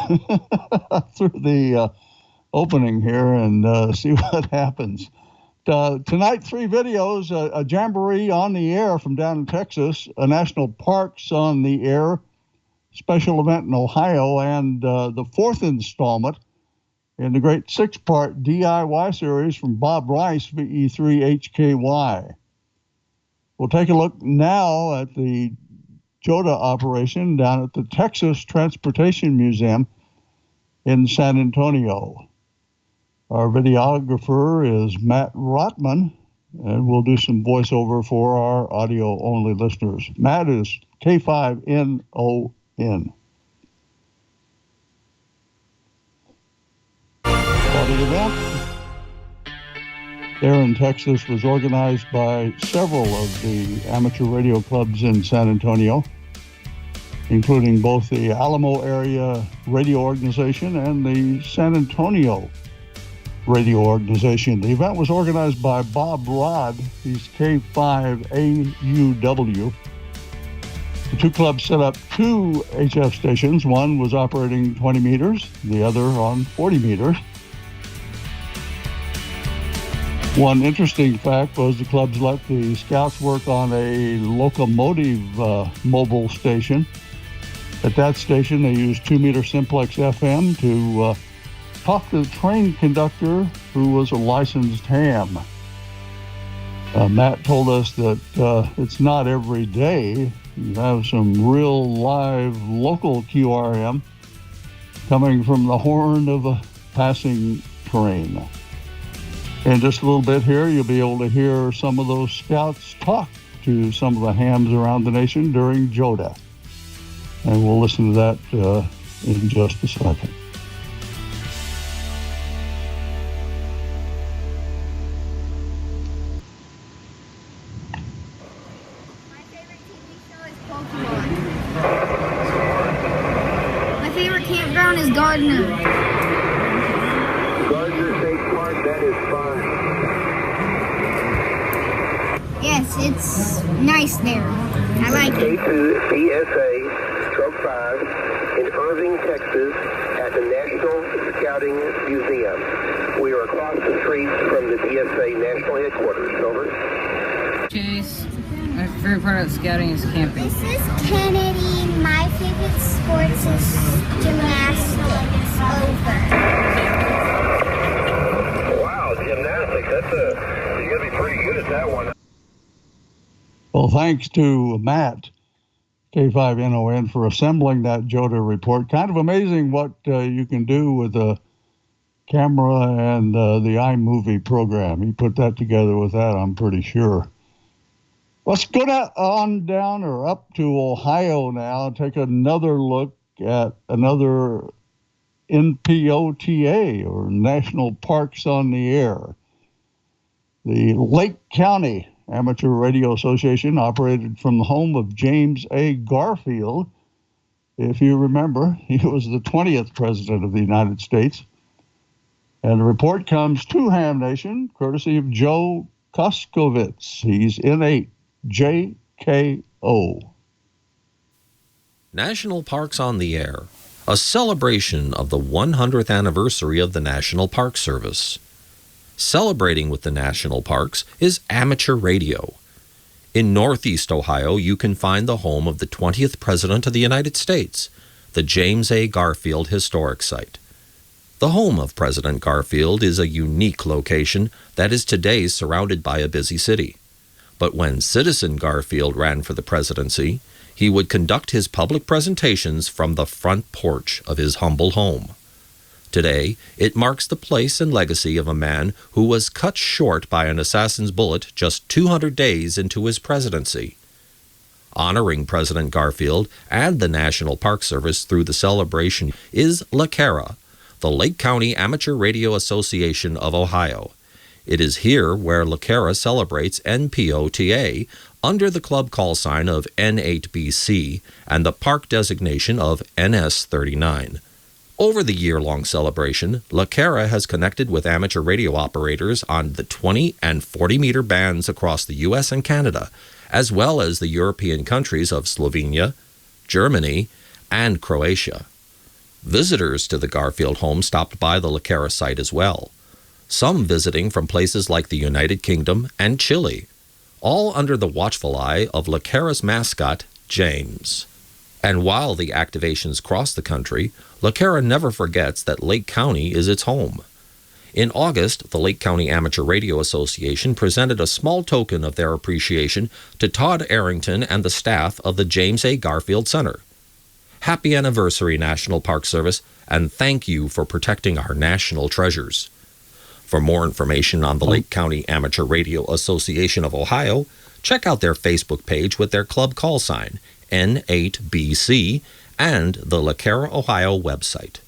through the opening here and see what happens. Tonight, 3 videos: a jamboree on the air from down in Texas, a national parks on the air special event in Ohio, and the 4th installment in the great 6-part DIY series from Bob Rice VE3HKY. We'll take a look now at the JOTA operation down at the Texas Transportation Museum in San Antonio. Our videographer is Matt Rotman, and we'll do some voiceover for our audio-only listeners. Matt is K5NON. The event there in Texas was organized by several of the amateur radio clubs in San Antonio, including both the Alamo Area Radio Organization and the San Antonio Radio Organization. The event was organized by Bob Rod. He's K5AUW. The 2 clubs set up 2 HF stations. One was operating 20 meters, the other on 40 meters. One interesting fact was the clubs let the scouts work on a locomotive mobile station. At that station, they used 2-meter simplex FM to talk to the train conductor, who was a licensed ham. Matt told us that it's not every day you have some real live local QRM coming from the horn of a passing train. In just a little bit here, you'll be able to hear some of those scouts talk to some of the hams around the nation during JOTA. And we'll listen to that in just a second. My favorite TV on his gardener. Gardner State Park, that is fine. Yes, it's nice there. I like it. K2 CSA Stroke 5 in Irving, Texas at the National Scouting Museum. We are across the street from the DSA National Headquarters. Over. Chase, my favorite part of scouting is camping. This is Kennedy. My favorite sports is gymnastics. Over. Wow, gymnastics. You're going to be pretty good at that one. Well, thanks to Matt, K5NON, for assembling that JOTA report. Kind of amazing what you can do with a camera and the iMovie program. He put that together with that, I'm pretty sure. Let's go on down or up to Ohio now and take another look at another NPOTA, or National Parks on the Air. The Lake County Amateur Radio Association operated from the home of James A. Garfield. If you remember, he was the 20th President of the United States. And the report comes to Ham Nation, courtesy of Joe Koskovitz. He's in 8, JKO. National Parks on the Air, a celebration of the 100th anniversary of the National Park Service. Celebrating with the national parks is amateur radio. In Northeast Ohio, you can find the home of the 20th President of the United States, the James A. Garfield Historic Site. The home of President Garfield is a unique location that is today surrounded by a busy city. But when Citizen Garfield ran for the presidency, he would conduct his public presentations from the front porch of his humble home. Today, it marks the place and legacy of a man who was cut short by an assassin's bullet just 200 days into his presidency. Honoring President Garfield and the National Park Service through the celebration is LaCara, the Lake County Amateur Radio Association of Ohio. It is here where LaCara celebrates NPOTA under the club call sign of N8BC and the park designation of NS39. Over the year-long celebration, LaCara has connected with amateur radio operators on the 20 and 40-meter bands across the U.S. and Canada, as well as the European countries of Slovenia, Germany, and Croatia. Visitors to the Garfield home stopped by the LaCara site as well, some visiting from places like the United Kingdom and Chile, all under the watchful eye of LaCara's mascot, James. And while the activations cross the country, LaCara never forgets that Lake County is its home. In August, the Lake County Amateur Radio Association presented a small token of their appreciation to Todd Arrington and the staff of the James A. Garfield Center. Happy anniversary, National Park Service, and thank you for protecting our national treasures. For more information on the Lake County Amateur Radio Association of Ohio, check out their Facebook page with their club call sign, N8BC, and the LaCara, Ohio website.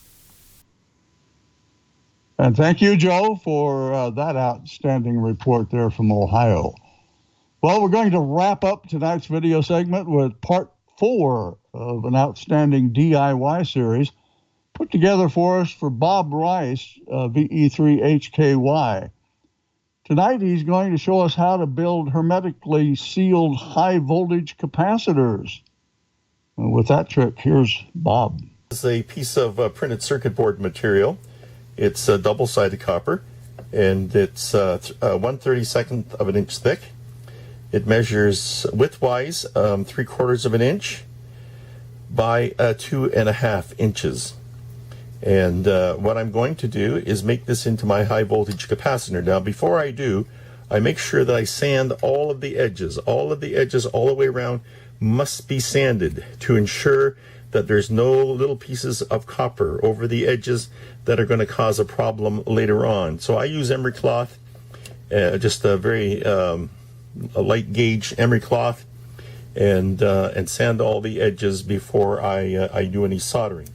And thank you, Joe, for that outstanding report there from Ohio. Well, we're going to wrap up tonight's video segment with part 4 of an outstanding DIY series put together for us for Bob Rice VE3HKY. Tonight, he's going to show us how to build hermetically sealed high-voltage capacitors. And with that trick, here's Bob. This is a piece of printed circuit board material. It's double-sided copper, and it's 1/32 of an inch thick. It measures width-wise 3/4 of an inch by 2.5 inches. And what I'm going to do is make this into my high-voltage capacitor. Now, before I do, I make sure that I sand all of the edges. All of the edges all the way around must be sanded to ensure that there's no little pieces of copper over the edges that are going to cause a problem later on. So I use emery cloth, just a very a light gauge emery cloth, and sand all the edges before I do any soldering.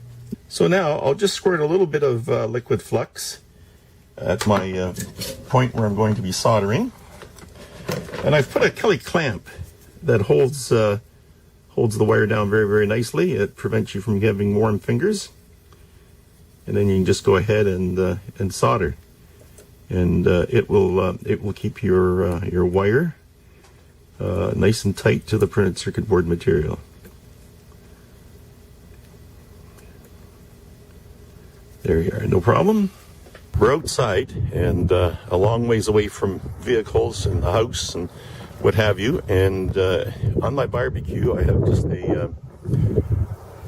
So now I'll just squirt a little bit of liquid flux at my point where I'm going to be soldering, and I've put a Kelly clamp that holds the wire down very, very nicely. It prevents you from having warm fingers. and then you can just go ahead and solder, and it will keep your wire nice and tight to the printed circuit board material. There you are, no problem. We're outside and a long ways away from vehicles and the house and what have you, and on my barbecue I have just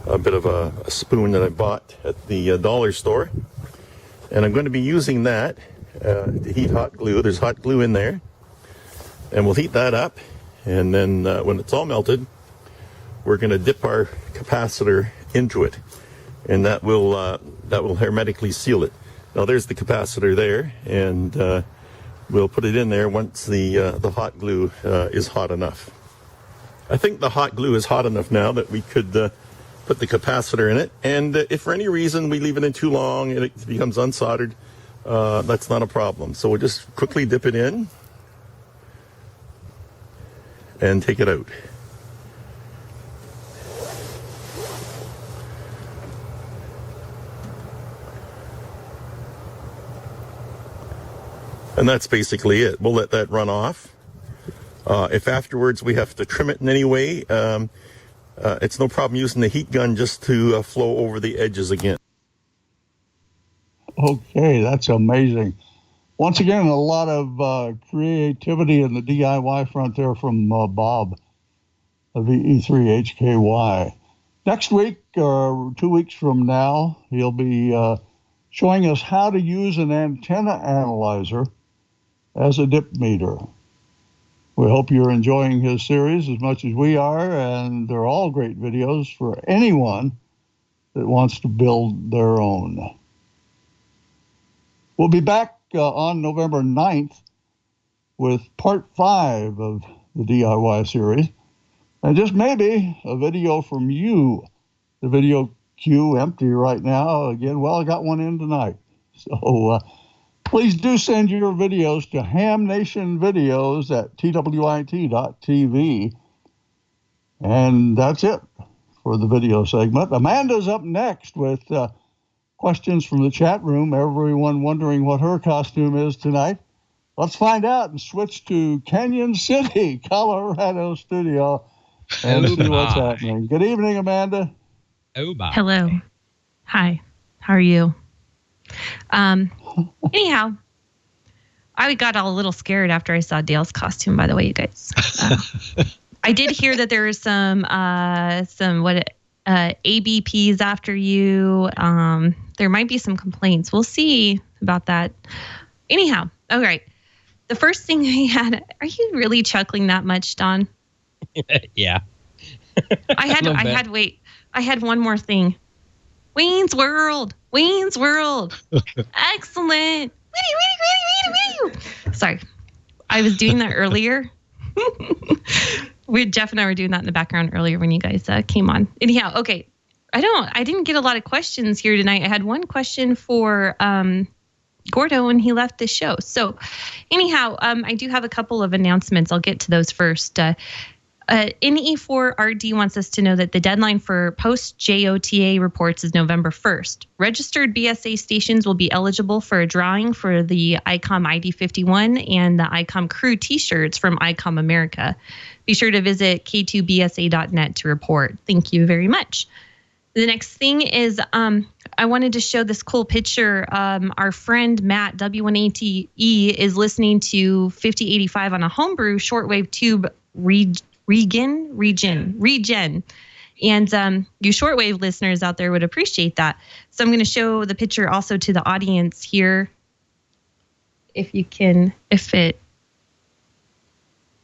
a bit of a spoon that I bought at the dollar store, and I'm going to be using that to heat hot glue. There's hot glue in there, and we'll heat that up, and then when it's all melted, we're going to dip our capacitor into it, and that will hermetically seal it. Now there's the capacitor there, and we'll put it in there once the hot glue is hot enough. I think the hot glue is hot enough now that we could put the capacitor in it, and if for any reason we leave it in too long and it becomes unsoldered, that's not a problem. So we'll just quickly dip it in and take it out. And that's basically it. We'll let that run off. If afterwards we have to trim it in any way, it's no problem using the heat gun just to flow over the edges again. Okay, that's amazing. Once again, a lot of creativity in the DIY front there from Bob VE3HKY. Next week, or 2 weeks from now, he'll be showing us how to use an antenna analyzer as a dip meter. We hope you're enjoying his series as much as we are, and they're all great videos for anyone that wants to build their own. We'll be back on November 9th with part 5 of the DIY series, and just maybe a video from you. The video queue empty right now. Again, well, I got one in tonight. So please do send your videos to HamNationVideos at TWiT.tv. And that's it for the video segment. Amanda's up next with questions from the chat room. Everyone wondering what her costume is tonight. Let's find out and switch to Canyon City, Colorado studio and see what's happening. Good evening, Amanda. Oh, bye. Hello. Hi. How are you? Anyhow, I got all a little scared after I saw Dale's costume, by the way, you guys. I did hear that there was some ABPs after you. There might be some complaints. We'll see about that. Anyhow, all right. The first thing I had, are you really chuckling that much, Don? Yeah. I had one more thing. Wayne's World. Excellent. Sorry. I was doing that earlier. Jeff and I were doing that in the background earlier when you guys came on. Anyhow, okay. I didn't get a lot of questions here tonight. I had one question for Gordo when he left the show. So anyhow, I do have a couple of announcements. I'll get to those first. NE4RD wants us to know that the deadline for post-JOTA reports is November 1st. Registered BSA stations will be eligible for a drawing for the Icom ID51 and the Icom Crew t-shirts from Icom America. Be sure to visit k2bsa.net to report. Thank you very much. The next thing is I wanted to show this cool picture. Our friend Matt, W1ATE, is listening to 5085 on a homebrew shortwave tube regen. And you shortwave listeners out there would appreciate that. So I'm going to show the picture also to the audience here.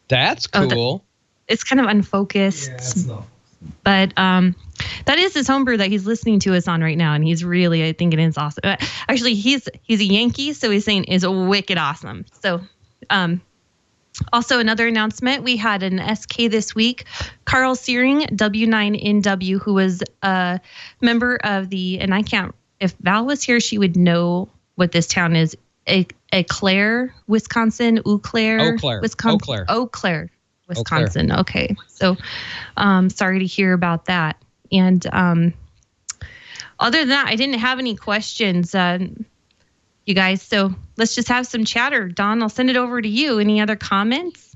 That's cool. It's kind of unfocused. Yeah, but that is his homebrew that he's listening to us on right now, and he's really, I think it is awesome. Actually, he's a Yankee, so he's saying it's wicked awesome. So also another announcement, we had an SK this week. Carl Searing, W9NW, who was a member of and I can't, if Val was here, she would know what this town is. Eau Claire, Wisconsin. Eau Claire, Wisconsin. Eau Claire, Wisconsin. Okay. So sorry to hear about that. And other than that, I didn't have any questions, you guys. So let's just have some chatter. Don, I'll send it over to you. Any other comments?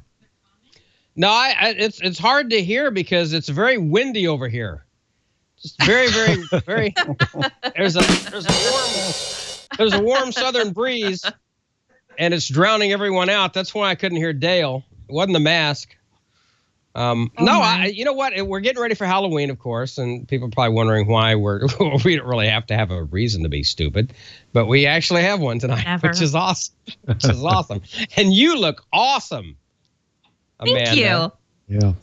No, it's hard to hear because it's very windy over here. Just very, very, very. There's a warm southern breeze, and it's drowning everyone out. That's why I couldn't hear Dale. It wasn't the mask. You know what? We're getting ready for Halloween, of course, and people are probably wondering why we don't really have to have a reason to be stupid, but we actually have one tonight, which is awesome. And you look awesome, Amanda. Thank you. Yeah.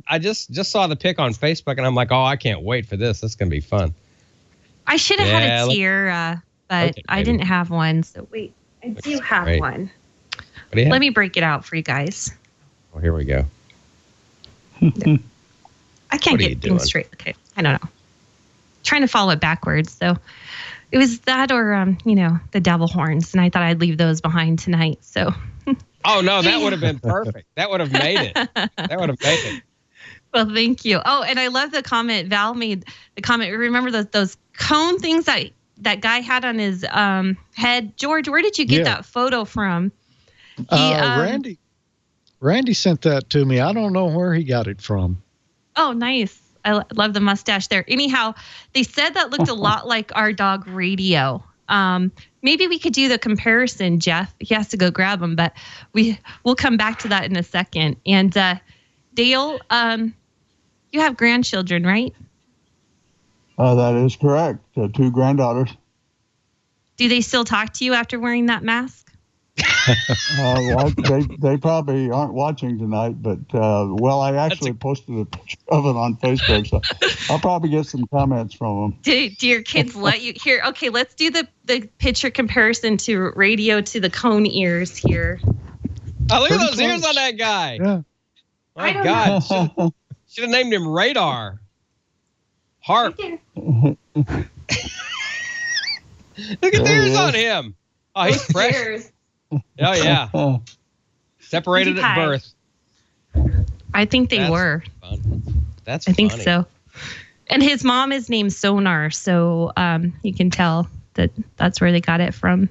I just saw the pic on Facebook, and I'm like, oh, I can't wait for this. This is gonna be fun. I should have had a tear, but I didn't have one. So wait, I do have one. Let me break it out for you guys. Oh, here we go. I can't get things straight. Okay, I don't know. Trying to follow it backwards. So it was that or, the devil horns. And I thought I'd leave those behind tonight. So. Oh, no, that would have been perfect. That would have made it. Well, thank you. Oh, and I love the comment. Val made the comment. Remember those cone things that guy had on his head? George, where did you get that photo from? Randy sent that to me. I don't know where he got it from. Oh, nice. I love the mustache there. Anyhow, they said that looked a lot like our dog Radio. Maybe we could do the comparison, Jeff. He has to go grab him, but we'll come back to that in a second. And Dale, you have grandchildren, right? That is correct. 2 granddaughters. Do they still talk to you after wearing that mask? Well, they probably aren't watching tonight, but I actually posted a picture of it on Facebook, so I'll probably get some comments from them. Do your kids let you here? Okay, let's do the picture comparison to Radio to the cone ears here. Oh, look at those ears on that guy. Yeah. My God. Should have named him Radar. Harp. Look at the ears on him. Oh, he's fresh. Oh, yeah. Separated at birth. I think they were. Fun. I think so. And his mom is named Sonar, so you can tell that's where they got it from.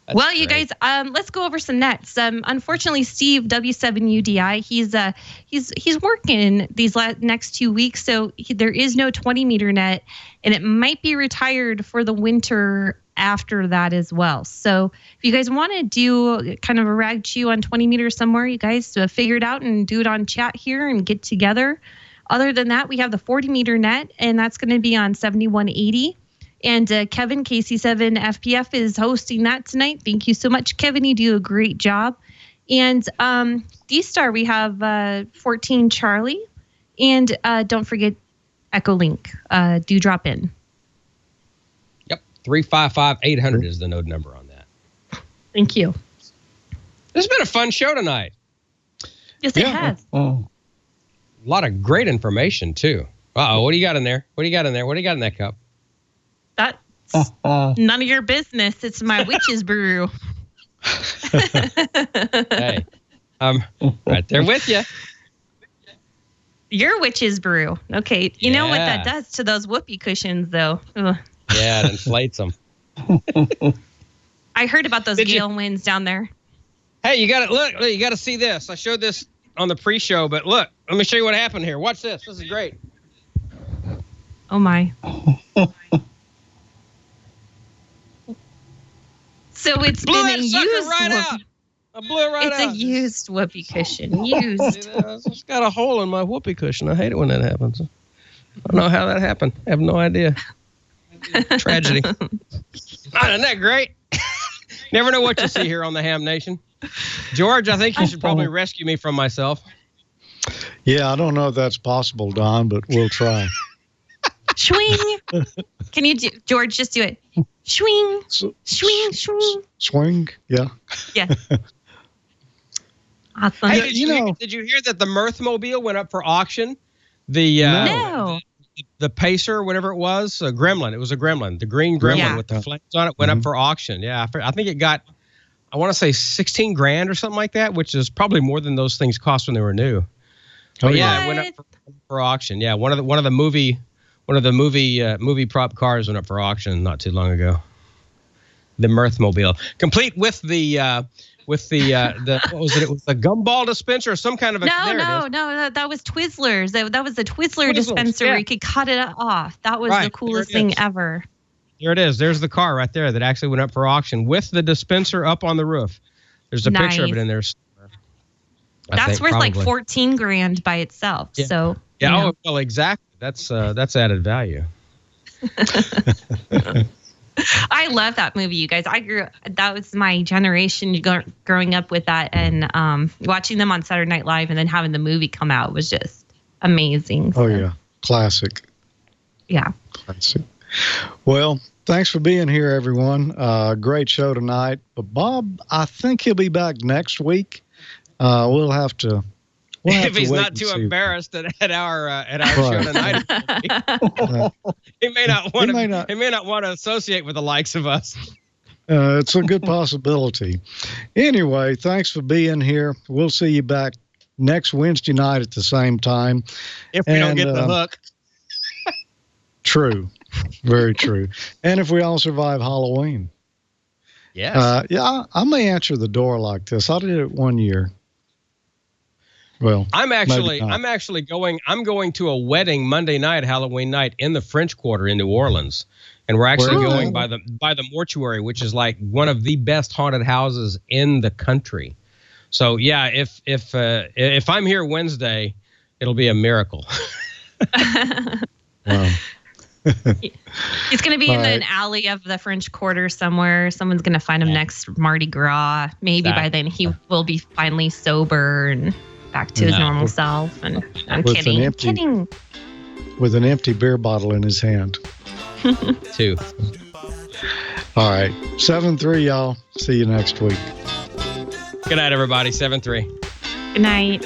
That's you guys, let's go over some nets. Unfortunately, Steve W7UDI, he's working these next 2 weeks, so there is no 20-meter net, and it might be retired for the winter after that as well. So if you guys want to do kind of a rag chew on 20 meters somewhere, you guys figure it out and do it on chat here and get together. Other than that, we have the 40-meter net, and that's going to be on 7180. And Kevin, KC7 FPF, is hosting that tonight. Thank you so much, Kevin. You do a great job. And D-Star, we have 14 Charlie. And don't forget Echo Link. Do drop in. 355-800 is the node number on that. Thank you. This has been a fun show tonight. Yes, it has. A lot of great information, too. Uh-oh, what do you got in there? What do you got in there? What do you got in that cup? That's none of your business. It's my witch's brew. Hey, I'm right there with you. Your witch's brew. Okay, you know what that does to those whoopee cushions, though. Ugh. Yeah, it inflates them. I heard about those gale winds down there. Hey, you got to look. You got to see this. I showed this on the pre-show, but look, let me show you what happened here. Watch this. This is great. Oh my. So it's blew been a used right out. I blew it right out. It's a used whoopee cushion. Used. It's got a hole in my whoopee cushion. I hate it when that happens. I don't know how that happened. I have no idea. Tragedy. Isn't that great? Never know what you see here on the Ham Nation. George, I think you should probably rescue me from myself. Yeah, I don't know if that's possible, Don, but we'll try. Swing. Can you do, George, just do it. Swing. Swing, swing. Swing, yeah. Yeah. Awesome. Hey, did you hear that the Mirthmobile went up for auction? No. The Pacer, whatever it was, a Gremlin. It was a Gremlin. The green Gremlin with the flames on it went up for auction. Yeah, I think it got, I want to say $16,000 or something like that, which is probably more than those things cost when they were new. But it went up for auction. Yeah, one of the movie one of the movie prop cars went up for auction not too long ago. The Mirthmobile, complete with the what was it? It was a gumball dispenser or some kind of a. No, that was Twizzlers. That was the Twizzler dispenser where you could cut it off. That was the coolest thing ever. There it is. There's the car right there that actually went up for auction with the dispenser up on the roof. There's a picture of it in there. That's worth like 14 grand by itself. Yeah. So yeah. Oh, well, exactly. That's added value. I love that movie, you guys. That was my generation growing up with that, and watching them on Saturday Night Live, and then having the movie come out was just amazing. Oh yeah, classic. Yeah. Classic. Well, thanks for being here, everyone. Great show tonight. But Bob, I think he'll be back next week. We'll have to. If he's not too embarrassed at our show tonight, he may not want to associate with the likes of us. It's a good possibility. Anyway, thanks for being here. We'll see you back next Wednesday night at the same time. If we don't get the hook. True. Very true. And if we all survive Halloween. Yes. I may answer the door like this. I did it one year. Well, I'm going to a wedding Monday night, Halloween night, in the French Quarter in New Orleans, and we're actually going by the mortuary, which is like one of the best haunted houses in the country. So yeah, if I'm here Wednesday, it'll be a miracle. Wow. He's going to be in an alley of the French Quarter somewhere. Someone's going to find him next Mardi Gras. Maybe by then he will be finally sober and back to his normal self. And I'm kidding. With an empty beer bottle in his hand. 2. All right. 7-3, y'all. See you next week. Good night, everybody. 7-3. Good night.